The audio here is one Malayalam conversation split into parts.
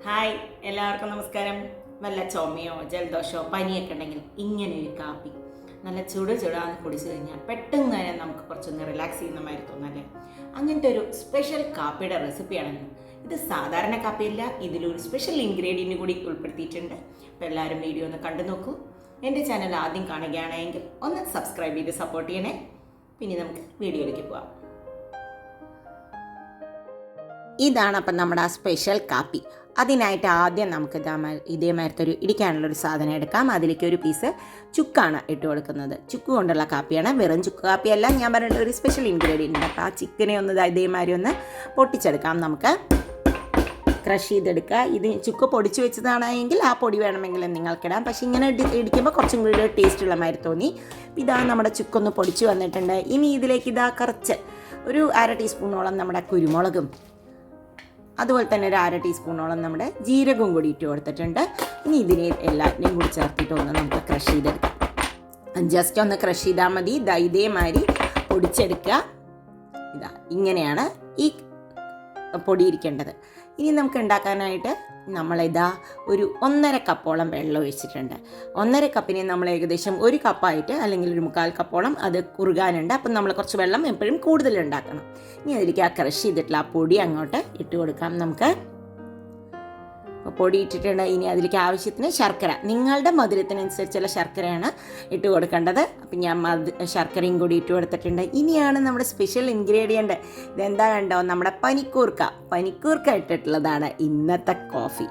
ഹായ് എല്ലാവർക്കും നമസ്കാരം. വല്ല ചുമയോ ജലദോഷമോ പനിയൊക്കെ ഉണ്ടെങ്കിൽ ഇങ്ങനെ ഒരു കാപ്പി നല്ല ചുടാന്ന് കുടിച്ചു കഴിഞ്ഞാൽ പെട്ടെന്ന് തന്നെ നമുക്ക് കുറച്ചൊന്ന് റിലാക്സ് ചെയ്യുന്ന മാതിരി തോന്നല്ലേ. അങ്ങനത്തെ ഒരു സ്പെഷ്യൽ കാപ്പിയുടെ റെസിപ്പിയാണെന്ന്. ഇത് സാധാരണ കാപ്പിയല്ല, ഇതിലൊരു സ്പെഷ്യൽ ഇൻഗ്രീഡിയൻറ്റ് കൂടി ഉൾപ്പെടുത്തിയിട്ടുണ്ട്. അപ്പോൾ എല്ലാവരും വീഡിയോ ഒന്ന് കണ്ടു നോക്കൂ. എൻ്റെ ചാനൽ ആദ്യം കാണുകയാണെങ്കിൽ ഒന്ന് സബ്സ്ക്രൈബ് ചെയ്ത് സപ്പോർട്ട് ചെയ്യണേ. പിന്നെ നമുക്ക് വീഡിയോയിലേക്ക് പോവാം. ഇതാണ് അപ്പം നമ്മുടെ ആ സ്പെഷ്യൽ കാപ്പി. അതിനായിട്ട് ആദ്യം നമുക്ക് ഇതേമാരത്തൊരു ഇടിക്കാനുള്ളൊരു സാധനം എടുക്കാം. അതിലേക്ക് ഒരു പീസ് ചുക്കാണ് ഇട്ട് കൊടുക്കുന്നത്. ചുക്ക് കൊണ്ടുള്ള കാപ്പിയാണ്, വെറും ചുക്ക് കാപ്പിയല്ല. ഞാൻ പറഞ്ഞ ഒരു സ്പെഷ്യൽ ഇൻഗ്രീഡിയൻ്റ്. അപ്പോൾ ആ ചിക്കനെ ഒന്ന് ഇതേമാതിരി ഒന്ന് പൊട്ടിച്ചെടുക്കാം. നമുക്ക് ക്രഷ് ചെയ്തെടുക്കുക. ഇത് ചുക്ക് പൊടിച്ച് വെച്ചതാണെങ്കിൽ ആ പൊടി വേണമെങ്കിൽ നിങ്ങൾക്കിടാം. പക്ഷേ ഇങ്ങനെ ഇടിക്കുമ്പോൾ കുറച്ചും കൂടി ടേസ്റ്റുള്ള മാതിരി തോന്നി. ഇതാ നമ്മുടെ ചുക്കൊന്ന് പൊടിച്ച് വന്നിട്ടുണ്ട്. ഇനി ഇതിലേക്ക് കുറച്ച് ഒരു 1/2 ടീസ്പൂണോളം നമ്മുടെ കുരുമുളകും അതുപോലെ തന്നെ ഒരു 1/2 ടീസ്പൂണോളം നമ്മുടെ ജീരകവും കൂടി ഇട്ട് കൊടുത്തിട്ടുണ്ട്. ഇനി ഇതിനെ എല്ലാത്തിനെയും കൂടി ചേർത്തിട്ട് ഒന്ന് നമുക്ക് ക്രഷ് ചെയ്തെടുക്കാം. ജസ്റ്റ് ഒന്ന് ക്രഷ് ചെയ്താൽ മതി. ഇതേമാതിരി പൊടിച്ചെടുക്കുക. ഇങ്ങനെയാണ് ഈ പൊടി ഇരിക്കേണ്ടത്. ഇനി നമുക്ക് ഉണ്ടാക്കാനായിട്ട് ഒരു 1.5 കപ്പോളം വെള്ളം ഒഴിച്ചിട്ടുണ്ട്. 1.5 കപ്പിനെ നമ്മൾ ഏകദേശം 1 കപ്പായിട്ട് അല്ലെങ്കിൽ ഒരു 1/4 കപ്പോളം അത് കുറുകാനുണ്ട്. അപ്പം നമ്മൾ കുറച്ച് വെള്ളം എപ്പോഴും കൂടുതൽ ഉണ്ടാക്കണം. ഇനി അതിലേക്ക് ആ ക്രഷ് ചെയ്തിട്ടുള്ള ആ പൊടി അങ്ങോട്ട് ഇട്ട് കൊടുക്കാം. നമുക്ക് പൊടി ഇട്ടിട്ടുണ്ട്. ഇനി അതിലേക്ക് ആവശ്യത്തിന് ശർക്കര, നിങ്ങളുടെ മധുരത്തിനനുസരിച്ചുള്ള ശർക്കരയാണ് ഇട്ട് കൊടുക്കേണ്ടത്. അപ്പം ഞാൻ ശർക്കരയും കൂടി ഇട്ട് കൊടുത്തിട്ടുണ്ട്. ഇനിയാണ് നമ്മുടെ സ്പെഷ്യൽ ഇൻഗ്രീഡിയൻറ്റ്. ഇതെന്താ കണ്ടോ, നമ്മുടെ പനിക്കൂർക്ക ഇട്ടിട്ടുള്ളതാണ് ഇന്നത്തെ കോഫി.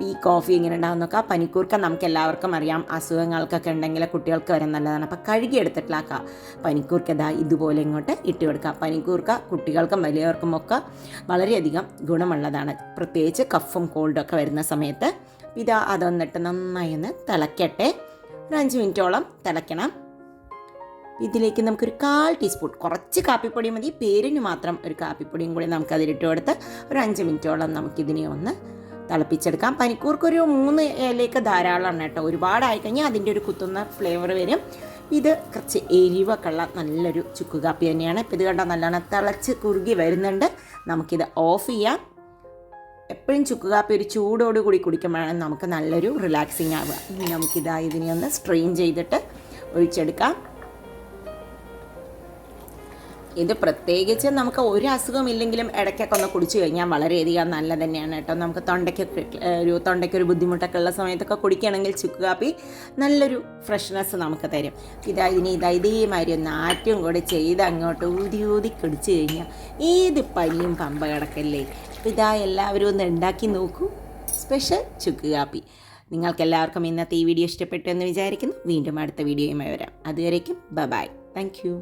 ഈ കോഫി എങ്ങനെ ഉണ്ടാകും നോക്കാം. പനിക്കൂർക്ക നമുക്ക് എല്ലാവർക്കും അറിയാം, അസുഖങ്ങൾക്കൊക്കെ ഉണ്ടെങ്കിൽ കുട്ടികൾക്ക് വരെ നല്ലതാണ്. അപ്പം കഴുകിയെടുത്തിട്ടുള്ള പനിക്കൂർക്ക ഇതുപോലെ ഇങ്ങോട്ട് ഇട്ട് കൊടുക്കുക. പനിക്കൂർക്ക കുട്ടികൾക്കും വലിയവർക്കും ഒക്കെ വളരെയധികം ഗുണമുള്ളതാണ്, പ്രത്യേകിച്ച് കഫും കോൾഡും ഒക്കെ വരുന്ന സമയത്ത്. അതൊന്നിട്ട് നന്നായി ഒന്ന് തിളയ്ക്കട്ടെ. ഒരു 5 മിനിറ്റോളം തിളയ്ക്കണം. ഇതിലേക്ക് നമുക്കൊരു 1/4 ടീസ്പൂൺ, കുറച്ച് കാപ്പിപ്പൊടി മതി, പേരിന് മാത്രം ഒരു കാപ്പിപ്പൊടിയും കൂടി നമുക്കതിലിട്ട് കൊടുത്ത് ഒരു 5 മിനിറ്റോളം നമുക്കിതിനെ ഒന്ന് തിളപ്പിച്ചെടുക്കാം. പനിക്കൂർക്കൊരു 3 ഇലയൊക്കെ ധാരാളമാണ് കേട്ടോ. ഒരുപാടായിക്കഴിഞ്ഞാൽ അതിൻ്റെ ഒരു കുത്തുന്ന ഫ്ലേവർ വരും. ഇത് കുറച്ച് എരിവൊക്കെ ഉള്ള നല്ലൊരു ചുക്ക് കാപ്പി തന്നെയാണ്. ഇപ്പോൾ ഇത് കണ്ടാൽ നല്ലോണം തിളച്ച് കുറുകി വരുന്നുണ്ട്. നമുക്കിത് ഓഫ് ചെയ്യാം. എപ്പോഴും ചുക്ക് കാപ്പി ഒരു ചൂടോടുകൂടി കുടിക്കുമ്പോഴാണ് നമുക്ക് നല്ലൊരു റിലാക്സിങ് ആവുക. ഇനി ഇതിനെ ഒന്ന് സ്ട്രെയിൻ ചെയ്തിട്ട് ഒഴിച്ചെടുക്കാം. ഇത് പ്രത്യേകിച്ച് നമുക്ക് ഒരു അസുഖമില്ലെങ്കിലും ഇടയ്ക്കൊക്കെ ഒന്ന് കുടിച്ചു കഴിഞ്ഞാൽ വളരെയധികം നല്ല തന്നെയാണ് കേട്ടോ. നമുക്ക് തൊണ്ടയ്ക്കൊരു ബുദ്ധിമുട്ടൊക്കെ ഉള്ള സമയത്തൊക്കെ കുടിക്കുകയാണെങ്കിൽ ചുക്ക് കാപ്പി നല്ലൊരു ഫ്രഷ്നെസ് നമുക്ക് തരും. ഇതേമാതിരി ഒന്ന് ആറ്റും കൂടെ ചെയ്ത് അങ്ങോട്ട് ഊതി കുടിച്ചു കഴിഞ്ഞാൽ ഏത് പനിയും പമ്പ കിടക്കല്ലേ. അപ്പോൾ എല്ലാവരും ഒന്ന് ഉണ്ടാക്കി നോക്കൂ, സ്പെഷ്യൽ ചുക്ക് കാപ്പി. നിങ്ങൾക്കെല്ലാവർക്കും ഇന്നത്തെ ഈ വീഡിയോ ഇഷ്ടപ്പെട്ടു എന്ന് വിചാരിക്കുന്നു. വീണ്ടും അടുത്ത വീഡിയോയുമായി വരാം. അതുവരേക്കും ബൈ. Thank you.